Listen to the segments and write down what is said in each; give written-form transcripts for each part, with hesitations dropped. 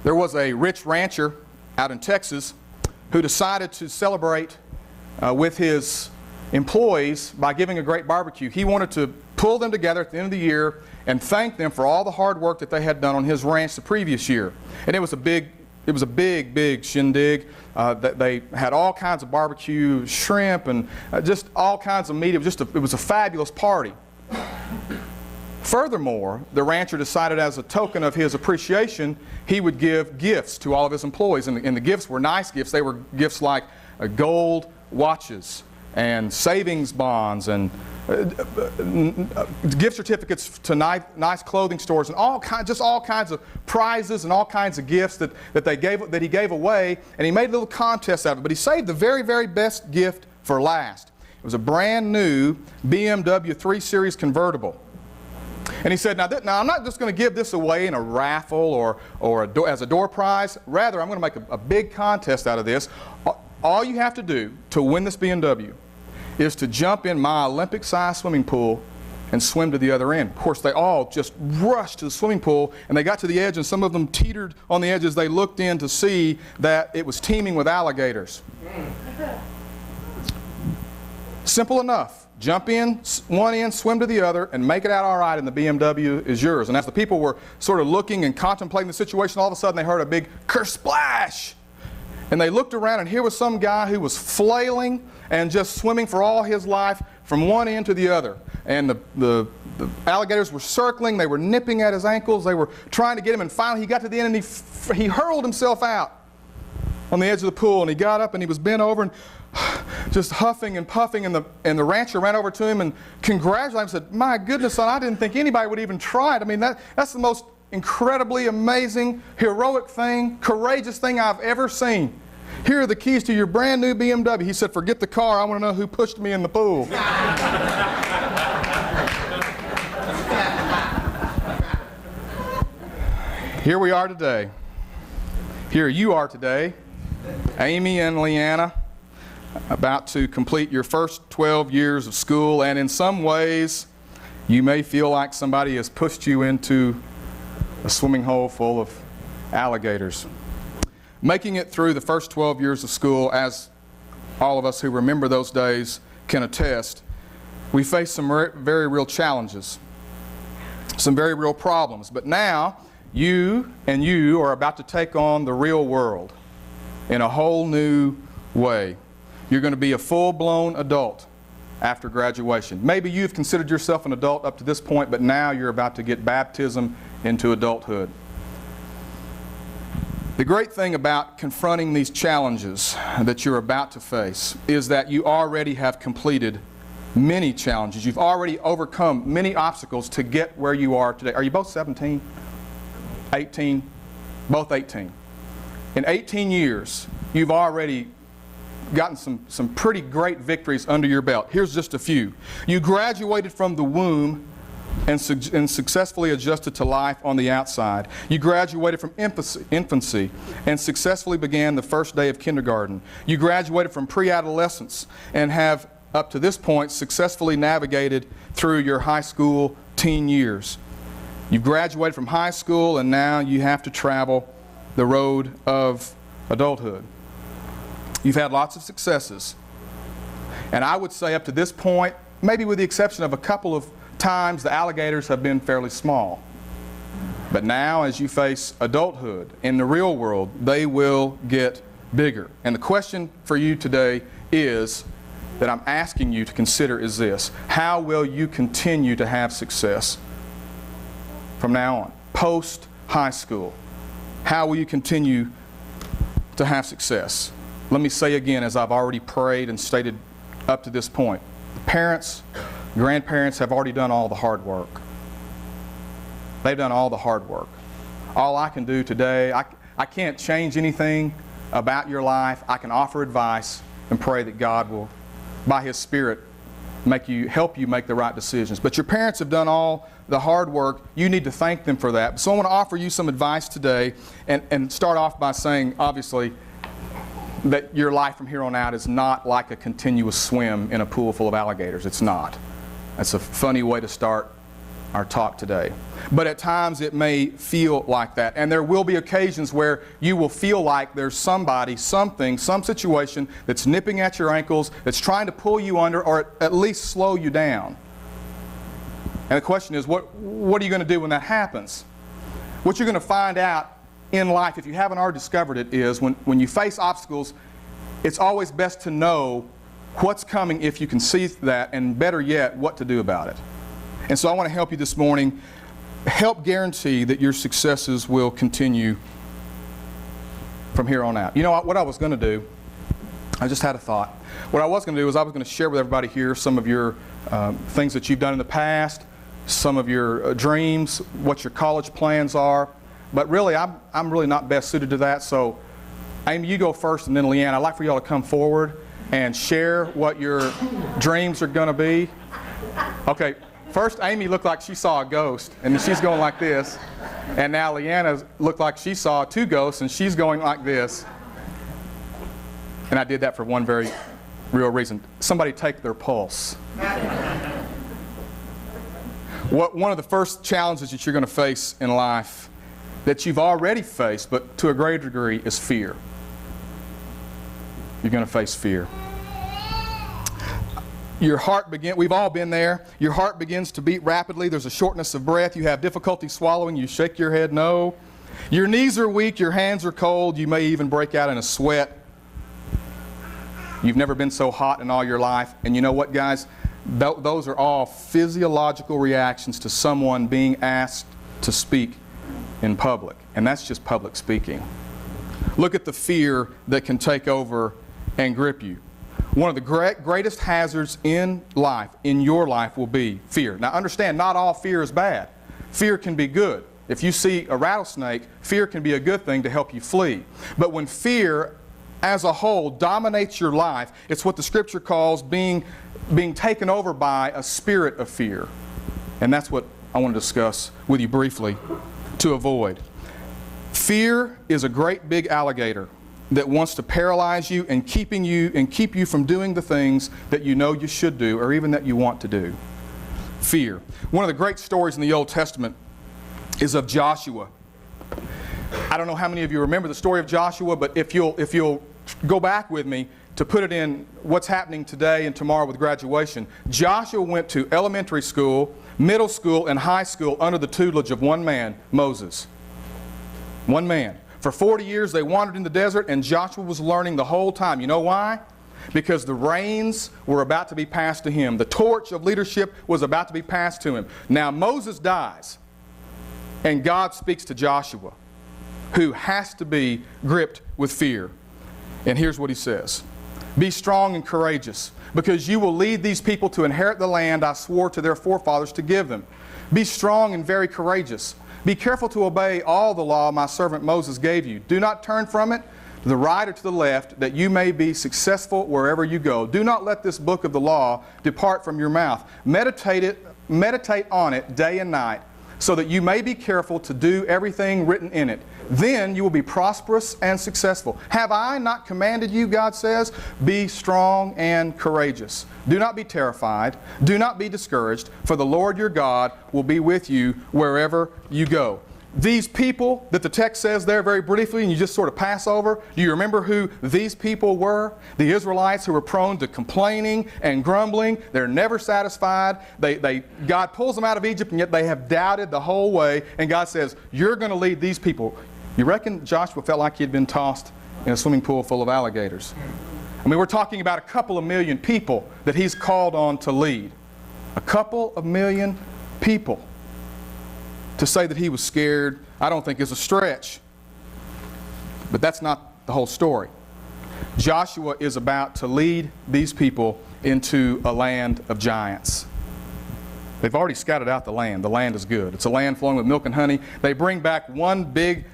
There was a rich rancher out in Texas who decided to celebrate with his employees by giving a great barbecue. He wanted to pull them together at the end of the year and thank them for all the hard work that they had done on his ranch the previous year. And it was a big shindig. That they had all kinds of barbecue, shrimp, and just all kinds of meat. It was a fabulous party. Furthermore, the rancher decided as a token of his appreciation, he would give gifts to all of his employees. And the gifts were nice gifts. They were gifts like gold watches and savings bonds and gift certificates to nice clothing stores and just all kinds of prizes and all kinds of gifts that he gave away. And he made a little contest out of it. But he saved the very, very best gift for last. It was a brand new BMW 3 Series convertible. And he said, now I'm not just going to give this away in a raffle or as a door prize. Rather, I'm going to make a big contest out of this. All you have to do to win this BMW is to jump in my Olympic-sized swimming pool and swim to the other end. Of course, they all just rushed to the swimming pool, and they got to the edge, and some of them teetered on the edge as they looked in to see that it was teeming with alligators. Simple enough. Jump in one end, swim to the other, and make it out all right, and the BMW is yours. And as the people were sort of looking and contemplating the situation, all of a sudden they heard a big kersplash. And they looked around, and here was some guy who was flailing and just swimming for all his life from one end to the other. And the alligators were circling, they were nipping at his ankles, they were trying to get him, and finally he got to the end and he hurled himself out on the edge of the pool, and he got up and he was bent over and just huffing and puffing, and the rancher ran over to him and congratulated him and said, "My goodness, son, I didn't think anybody would even try it. I mean, that's the most incredibly amazing, heroic thing, courageous thing I've ever seen. Here are the keys to your brand new BMW." He said, "Forget the car, I want to know who pushed me in the pool." Here we are today. Here you are today, Amy and Leanna, about to complete your first 12 years of school, and in some ways you may feel like somebody has pushed you into a swimming hole full of alligators. Making it through the first 12 years of school, as all of us who remember those days can attest, we face some very real challenges, some very real problems. But now you are about to take on the real world in a whole new way. You're going to be a full-blown adult after graduation. Maybe you've considered yourself an adult up to this point, but now you're about to get baptism into adulthood. The great thing about confronting these challenges that you're about to face is that you already have completed many challenges. You've already overcome many obstacles to get where you are today. Are you both 17? 18? Both 18. In 18 years, you've already gotten some pretty great victories under your belt. Here's just a few. You graduated from the womb and successfully adjusted to life on the outside. You graduated from infancy and successfully began the first day of kindergarten. You graduated from pre-adolescence and have, up to this point, successfully navigated through your high school teen years. You've graduated from high school, and now you have to travel the road of adulthood. You've had lots of successes, and I would say up to this point, maybe with the exception of a couple of times, the alligators have been fairly small. But now, as you face adulthood in the real world, they will get bigger. And the question for you today is, that I'm asking you to consider, is this: how will you continue to have success from now on, post high school? How will you continue to have success? let me say again, as I've already prayed and stated up to this point, parents, grandparents have already done all the hard work. They've done all the hard work. All I can do today, I can't change anything about your life. I can offer advice and pray that God will, by His Spirit, help you make the right decisions. But your parents have done all the hard work. You need to thank them for that. So I want to offer you some advice today and start off by saying, obviously, that your life from here on out is not like a continuous swim in a pool full of alligators. It's not. That's a funny way to start our talk today. But at times it may feel like that. And there will be occasions where you will feel like there's somebody, something, some situation that's nipping at your ankles, that's trying to pull you under or at least slow you down. And the question is, what are you going to do when that happens? What you're going to find out in life, if you haven't already discovered it, is when you face obstacles, it's always best to know what's coming if you can see that, and better yet, what to do about it. And so I want to help you this morning, help guarantee that your successes will continue from here on out. You know what I was going to do? I just had a thought. What I was going to do is I was going to share with everybody here some of your things that you've done in the past, some of your dreams, what your college plans are. But really, I'm really not best suited to that. So, Amy, you go first, and then Leanne, I'd like for y'all to come forward and share what your dreams are going to be. Okay. First, Amy looked like she saw a ghost, and she's going like this. And now Leanna looked like she saw 2 ghosts, and she's going like this. And I did that for one very real reason. Somebody take their pulse. One of the first challenges that you're going to face in life, that you've already faced, but to a greater degree, is fear. You're going to face fear. Your heart we've all been there. Your heart begins to beat rapidly. There's a shortness of breath. You have difficulty swallowing. You shake your head no. Your knees are weak. Your hands are cold. You may even break out in a sweat. You've never been so hot in all your life. And you know what, guys? Those are all physiological reactions to someone being asked to speak in public. And that's just public speaking. Look at the fear that can take over and grip you. One of the greatest hazards in life, in your life, will be fear. Now understand, not all fear is bad. Fear can be good. If you see a rattlesnake, fear can be a good thing to help you flee. But when fear as a whole dominates your life, it's what the Scripture calls being taken over by a spirit of fear. And that's what I want to discuss with you briefly to avoid. Fear is a great big alligator that wants to paralyze you and keep you from doing the things that you know you should do or even that you want to do. Fear. One of the great stories in the Old Testament is of Joshua. I don't know how many of you remember the story of Joshua, but if you'll go back with me to put it in what's happening today and tomorrow with graduation, Joshua went to elementary school, middle school, and high school under the tutelage of one man, Moses. One man. For 40 years they wandered in the desert, and Joshua was learning the whole time. You know why? Because the reins were about to be passed to him. The torch of leadership was about to be passed to him. Now Moses dies, and God speaks to Joshua, who has to be gripped with fear. And here's what he says. Be strong and courageous, because you will lead these people to inherit the land I swore to their forefathers to give them. Be strong and very courageous. Be careful to obey all the law my servant Moses gave you. Do not turn from it to the right or to the left, that you may be successful wherever you go. Do not let this book of the law depart from your mouth. Meditate on it day and night, so that you may be careful to do everything written in it. Then you will be prosperous and successful. Have I not commanded you, God says? Be strong and courageous. Do not be terrified. Do not be discouraged, for the Lord your God will be with you wherever you go. These people that the text says there very briefly, and you just sort of pass over, do you remember who these people were? The Israelites who were prone to complaining and grumbling. They're never satisfied. God pulls them out of Egypt, and yet they have doubted the whole way. And God says, you're going to lead these people. You reckon Joshua felt like he had been tossed in a swimming pool full of alligators? I mean, we're talking about a couple of million people that he's called on to lead. A couple of million people. To say that he was scared, I don't think is a stretch. But that's not the whole story. Joshua is about to lead these people into a land of giants. They've already scouted out the land. The land is good. It's a land flowing with milk and honey. They bring back one big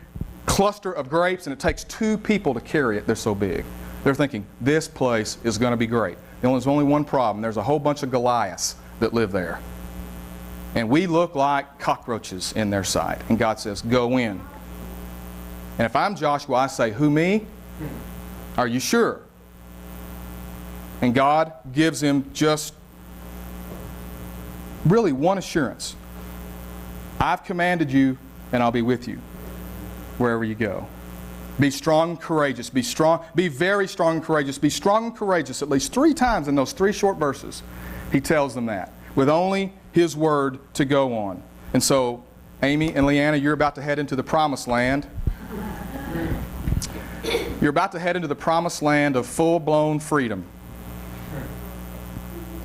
cluster of grapes, and it takes 2 people to carry it. They're so big. They're thinking, this place is going to be great. There's only one problem. There's a whole bunch of Goliaths that live there. And we look like cockroaches in their sight. And God says, go in. And if I'm Joshua, I say, who, me? Are you sure? And God gives him just really one assurance. I've commanded you, and I'll be with you wherever you go. Be strong and courageous. Be strong. Be very strong and courageous. Be strong and courageous. At least 3 times in those 3 short verses, he tells them that, with only his word to go on. And so, Amy and Leanna, you're about to head into the promised land. You're about to head into the promised land of full-blown freedom.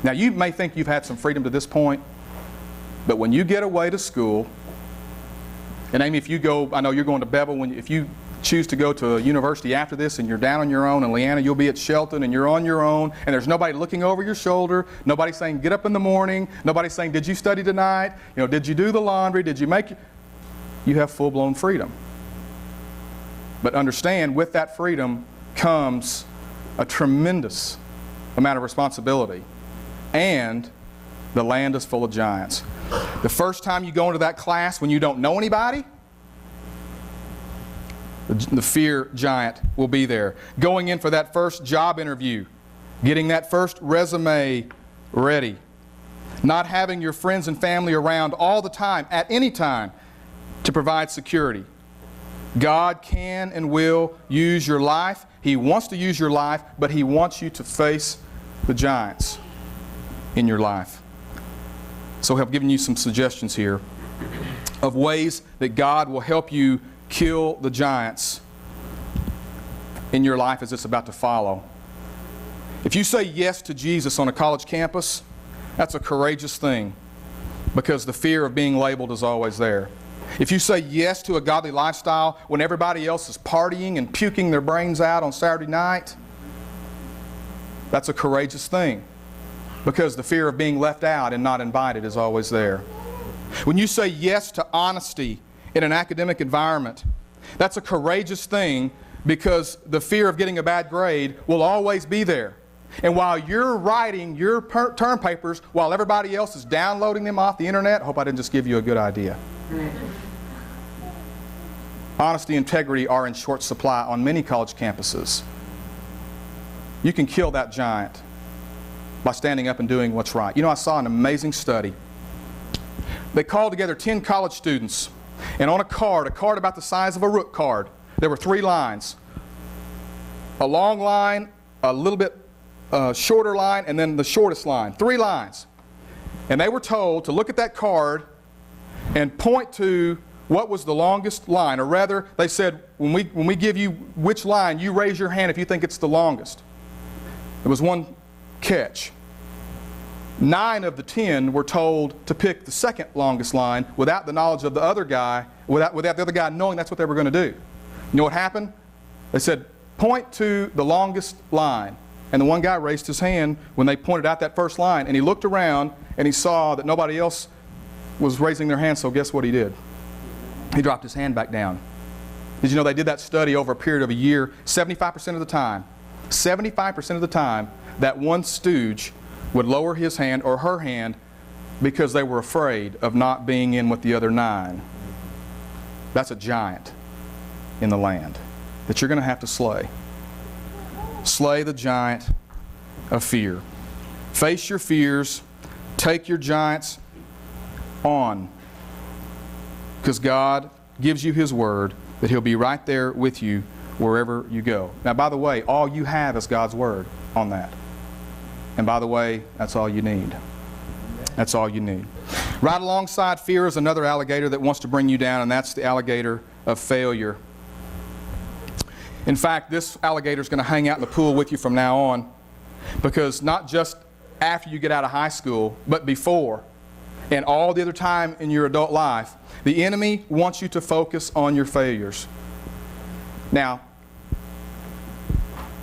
Now, you may think you've had some freedom to this point, but when you get away to school, and Amy, if you go, I know you're going to Bevel, if you choose to go to a university after this and you're down on your own, and Leanna, you'll be at Shelton and you're on your own, and there's nobody looking over your shoulder, nobody saying, get up in the morning, nobody saying, did you study tonight? You know, did you do the laundry? Did you make... You have full-blown freedom. But understand, with that freedom comes a tremendous amount of responsibility. And the land is full of giants. The first time you go into that class when you don't know anybody, the fear giant will be there. Going in for that first job interview, getting that first resume ready, not having your friends and family around all the time, at any time, to provide security. God can and will use your life. He wants to use your life, but He wants you to face the giants in your life. So I've given you some suggestions here of ways that God will help you kill the giants in your life as it's about to follow. If you say yes to Jesus on a college campus, that's a courageous thing, because the fear of being labeled is always there. If you say yes to a godly lifestyle when everybody else is partying and puking their brains out on Saturday night, that's a courageous thing, because the fear of being left out and not invited is always there. When you say yes to honesty in an academic environment, that's a courageous thing, because the fear of getting a bad grade will always be there. And while you're writing your term papers, while everybody else is downloading them off the internet, I hope I didn't just give you a good idea. Honesty and integrity are in short supply on many college campuses. You can kill that giant by standing up and doing what's right. You know, I saw an amazing study. They called together 10 college students, and on a card about the size of a rook card, there were 3 lines. A long line, a little bit shorter line, and then the shortest line. 3 lines. And they were told to look at that card and point to what was the longest line. Or rather, they said, when we give you which line, you raise your hand if you think it's the longest. There was one catch. 9 of the 10 were told to pick the second longest line without the knowledge of the other guy, without the other guy knowing that's what they were going to do. You know what happened? They said, point to the longest line. And the one guy raised his hand when they pointed out that first line, and he looked around and he saw that nobody else was raising their hand, so guess what he did? He dropped his hand back down. Did you know they did that study over a period of a year? 75% of the time, 75% of the time, that one stooge would lower his hand or her hand because they were afraid of not being in with the other 9. That's a giant in the land that you're going to have to slay. Slay the giant of fear. Face your fears. Take your giants on. Because God gives you His word that He'll be right there with you wherever you go. Now, by the way, all you have is God's word on that. And by the way, that's all you need. That's all you need. Right alongside fear is another alligator that wants to bring you down, and that's the alligator of failure. In fact, this alligator is going to hang out in the pool with you from now on, because not just after you get out of high school, but before and all the other time in your adult life, the enemy wants you to focus on your failures. Now,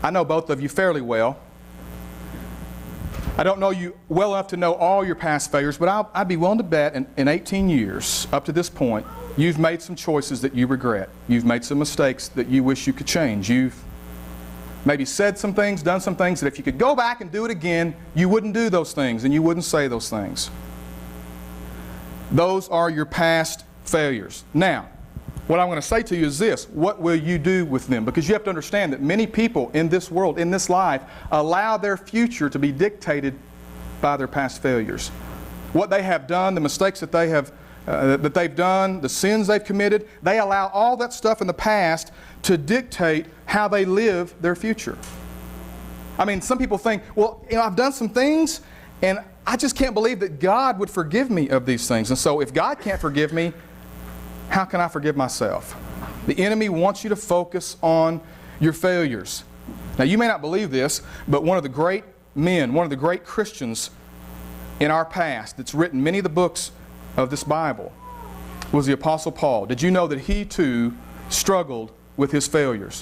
I know both of you fairly well. I don't know you well enough to know all your past failures, but I'd be willing to bet in 18 years, up to this point, you've made some choices that you regret. You've made some mistakes that you wish you could change. You've maybe said some things, done some things that if you could go back and do it again, you wouldn't do those things and you wouldn't say those things. Those are your past failures. Now, what I'm going to say to you is this: what will you do with them? Because you have to understand that many people in this world, in this life, allow their future to be dictated by their past failures. What they have done, the mistakes that they've done, the sins they've committed, they allow all that stuff in the past to dictate how they live their future. I mean, some people think, well, I've done some things and I just can't believe that God would forgive me of these things. And so if God can't forgive me, how can I forgive myself? The enemy wants you to focus on your failures. Now, you may not believe this, but one of the great men, one of the great Christians in our past that's written many of the books of this Bible was the Apostle Paul. Did you know that he too struggled with his failures?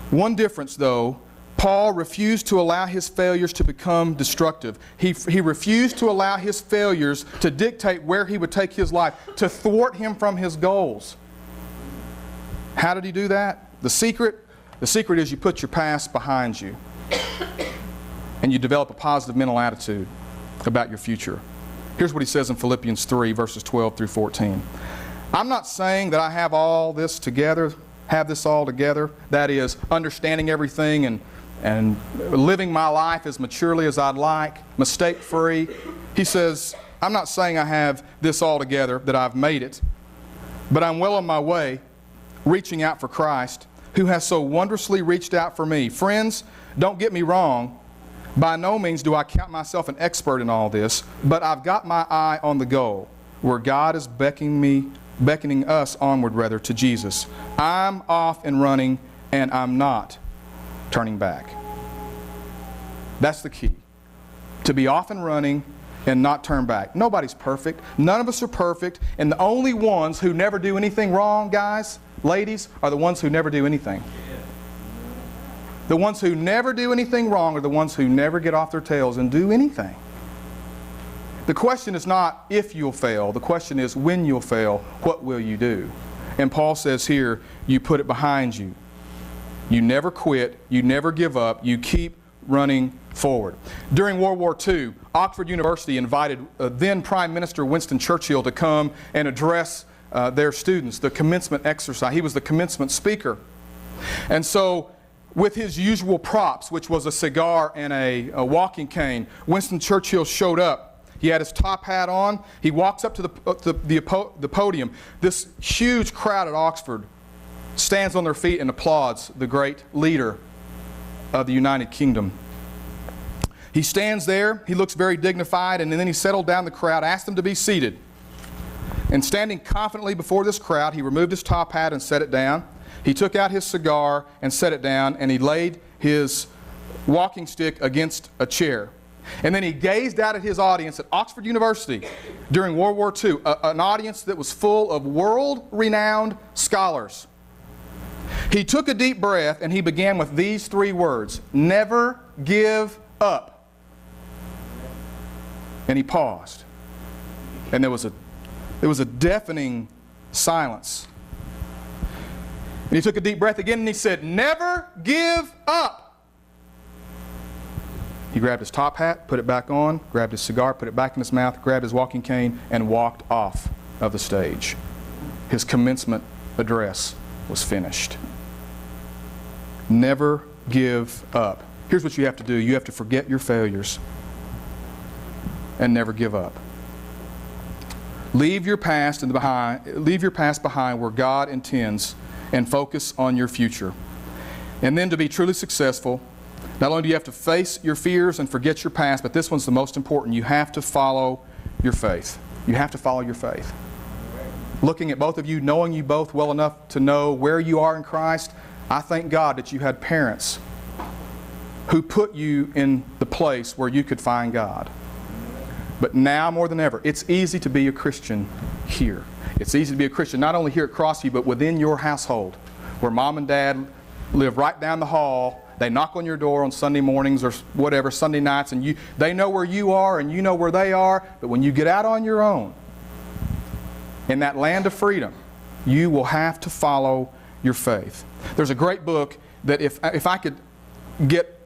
One difference, though, Paul refused to allow his failures to become destructive. He refused to allow his failures to dictate where he would take his life, to thwart him from his goals. How did he do that? The secret is you put your past behind you and you develop a positive mental attitude about your future. Here's what he says in Philippians 3, verses 12 through 14. I'm not saying that I have all this together, that is, understanding everything and living my life as maturely as I'd like, mistake-free. He says, I'm not saying I have this all together, that I've made it, but I'm well on my way, reaching out for Christ, who has so wondrously reached out for me. Friends, don't get me wrong. By no means do I count myself an expert in all this, but I've got my eye on the goal, where God is beckoning us onward, to Jesus. I'm off and running, and I'm not turning back. That's the key. To be off and running and not turn back. Nobody's perfect. None of us are perfect. And the only ones who never do anything wrong, guys, ladies, are the ones who never do anything. The ones who never do anything wrong are the ones who never get off their tails and do anything. The question is not if you'll fail. The question is when you'll fail, what will you do? And Paul says here, you put it behind you. You never quit. You never give up. You keep running forward. During World War II, Oxford University invited then Prime Minister Winston Churchill to come and address their students, the commencement exercise. He was the commencement speaker. And so, with his usual props, which was a cigar and a walking cane, Winston Churchill showed up. He had his top hat on. He walks up to the podium. This huge crowd at Oxford stands on their feet and applauds the great leader of the United Kingdom. He stands there. He looks very dignified, and then he settled down the crowd, asked them to be seated. And standing confidently before this crowd, he removed his top hat and set it down. He took out his cigar and set it down, and he laid his walking stick against a chair. And then he gazed out at his audience at Oxford University during World War II, an audience that was full of world-renowned scholars. He took a deep breath and he began with these three words: never give up. And he paused. And there was a deafening silence. And he took a deep breath again and he said, never give up. He grabbed his top hat, put it back on, grabbed his cigar, put it back in his mouth, grabbed his walking cane, and walked off of the stage. His commencement address was finished. Never give up. Here's what you have to do. You have to forget your failures and never give up. Leave your past behind where God intends, and focus on your future. And then to be truly successful, not only do you have to face your fears and forget your past, but this one's the most important. You have to follow your faith. You have to follow your faith. Looking at both of you, knowing you both well enough to know where you are in Christ, I thank God that you had parents who put you in the place where you could find God. But now more than ever, it's easy to be a Christian here. It's easy to be a Christian not only here at Crossview, but within your household, where mom and dad live right down the hall. They knock on your door on Sunday mornings or whatever, Sunday nights, and they know where you are and you know where they are. But when you get out on your own, in that land of freedom, you will have to follow your faith. There's a great book that if I could get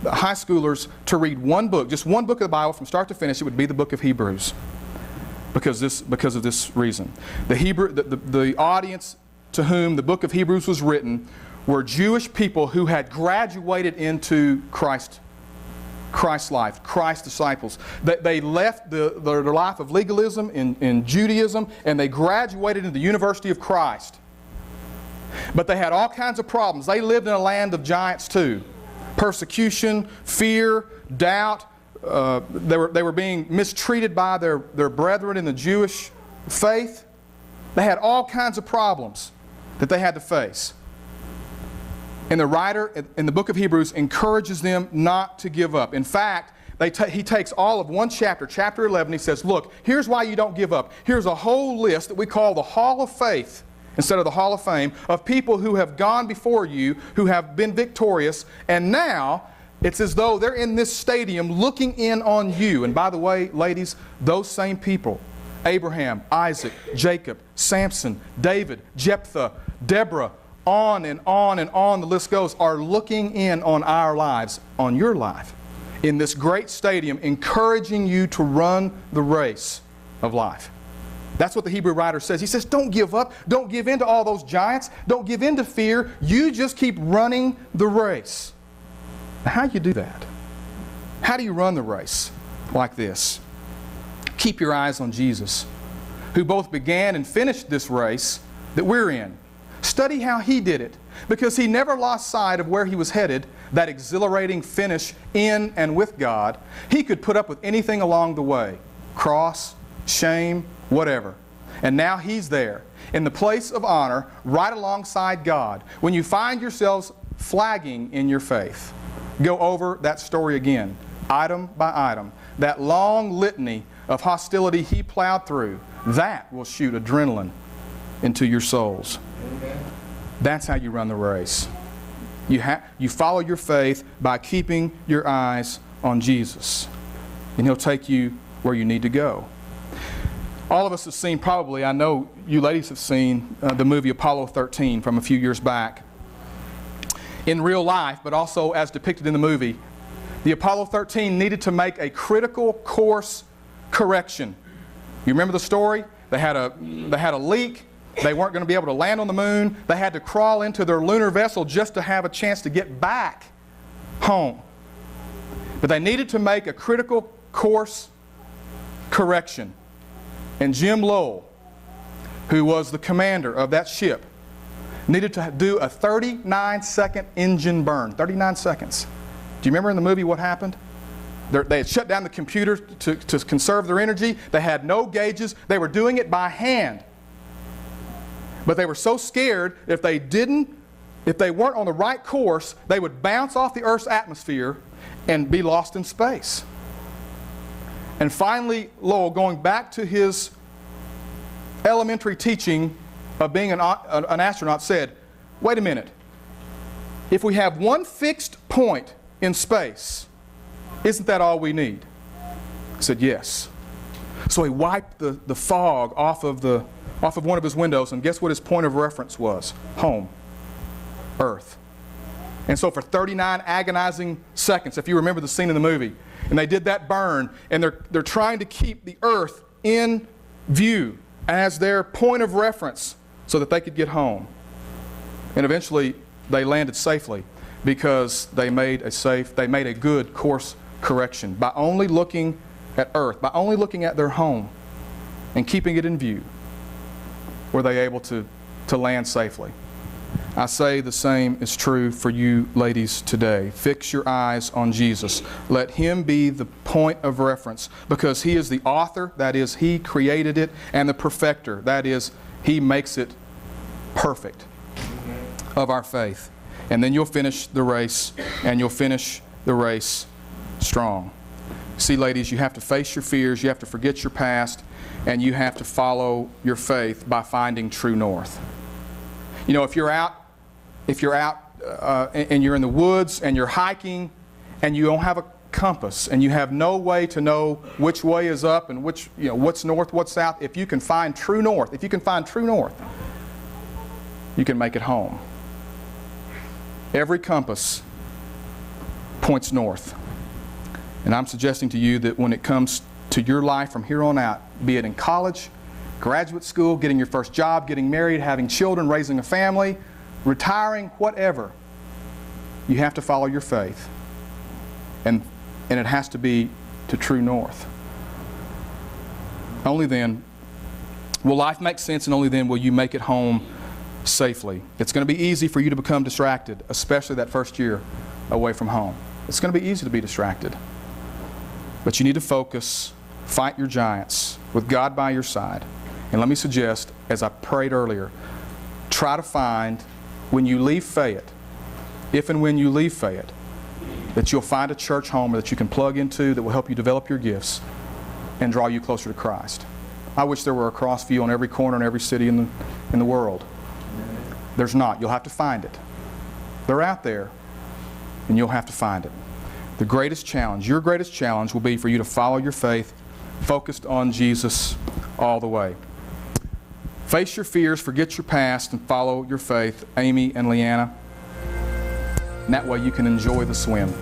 high schoolers to read one book, just one book of the Bible from start to finish, it would be the book of Hebrews. Because of this reason. The audience to whom the book of Hebrews was written were Jewish people who had graduated into Christ's life, Christ's disciples. They left their life of legalism in Judaism, and they graduated into the University of Christ. But they had all kinds of problems. They lived in a land of giants too. Persecution, fear, doubt. They were being mistreated by their brethren in the Jewish faith. They had all kinds of problems that they had to face. And the writer in the book of Hebrews encourages them not to give up. In fact, he takes all of one chapter, chapter 11, he says, look, here's why you don't give up. Here's a whole list that we call the Hall of Faith, instead of the Hall of Fame, of people who have gone before you, who have been victorious, and now it's as though they're in this stadium looking in on you. And by the way, ladies, those same people, Abraham, Isaac, Jacob, Samson, David, Jephthah, Deborah, on and on and on the list goes, are looking in on our lives, on your life, in this great stadium, encouraging you to run the race of life. That's what the Hebrew writer says. He says, don't give up. Don't give in to all those giants. Don't give in to fear. You just keep running the race. Now, how do you do that? How do you run the race like this? Keep your eyes on Jesus, who both began and finished this race that we're in. Study how He did it, because He never lost sight of where He was headed, that exhilarating finish in and with God. He could put up with anything along the way, cross, shame, whatever. And now He's there, in the place of honor, right alongside God. When you find yourselves flagging in your faith, go over that story again, item by item. That long litany of hostility He plowed through, that will shoot adrenaline into your souls. Amen. That's how you run the race. You follow your faith by keeping your eyes on Jesus, and He'll take you where you need to go. All of us have seen, probably, I know you ladies have seen the movie Apollo 13 from a few years back. In real life, but also as depicted in the movie, the Apollo 13 needed to make a critical course correction. You remember the story? They had a leak. They weren't going to be able to land on the moon. They had to crawl into their lunar vessel just to have a chance to get back home. But they needed to make a critical course correction. And Jim Lowell, who was the commander of that ship, needed to do a 39-second engine burn. 39 seconds. Do you remember in the movie what happened? They had shut down the computer to conserve their energy. They had no gauges. They were doing it by hand. But they were so scared if they weren't on the right course, they would bounce off the Earth's atmosphere and be lost in space. And finally, Lowell, going back to his elementary teaching of being an astronaut, said, wait a minute. If we have one fixed point in space, isn't that all we need? I said, yes. So he wiped the fog off of one of his windows, and guess what his point of reference was? Home. Earth. And so for 39 agonizing seconds, if you remember the scene in the movie, and they did that burn, and they're trying to keep the Earth in view as their point of reference so that they could get home. And eventually they landed safely because they made a good course correction. By only looking at Earth, by only looking at their home and keeping it in view, were they able to land safely. I say the same is true for you ladies today. Fix your eyes on Jesus. Let Him be the point of reference, because He is the author, that is, He created it, and the perfecter, that is, He makes it perfect, of our faith. And then you'll finish the race, and you'll finish the race strong. See, ladies, you have to face your fears, you have to forget your past, and you have to follow your faith by finding true north. You know, if you're out and you're in the woods and you're hiking and you don't have a compass and you have no way to know which way is up and which, what's north, what's south, if you can find true north, you can make it home. Every compass points north. And I'm suggesting to you that when it comes to your life from here on out, be it in college, graduate school, getting your first job, getting married, having children, raising a family, retiring, whatever, you have to follow your faith. And it has to be to true north. Only then will life make sense, and only then will you make it home safely. It's going to be easy for you to become distracted, especially that first year away from home. It's going to be easy to be distracted. But you need to focus, fight your giants with God by your side. And let me suggest, as I prayed earlier, try to find, when you leave Fayette, if and when you leave Fayette, that you'll find a church home that you can plug into that will help you develop your gifts and draw you closer to Christ. I wish there were a Crossview on every corner in every city in the world. There's not. You'll have to find it. They're out there, and you'll have to find it. The greatest challenge, your greatest challenge, will be for you to follow your faith, focused on Jesus all the way. Face your fears, forget your past, and follow your faith, Amy and Leanna. And that way you can enjoy the swim.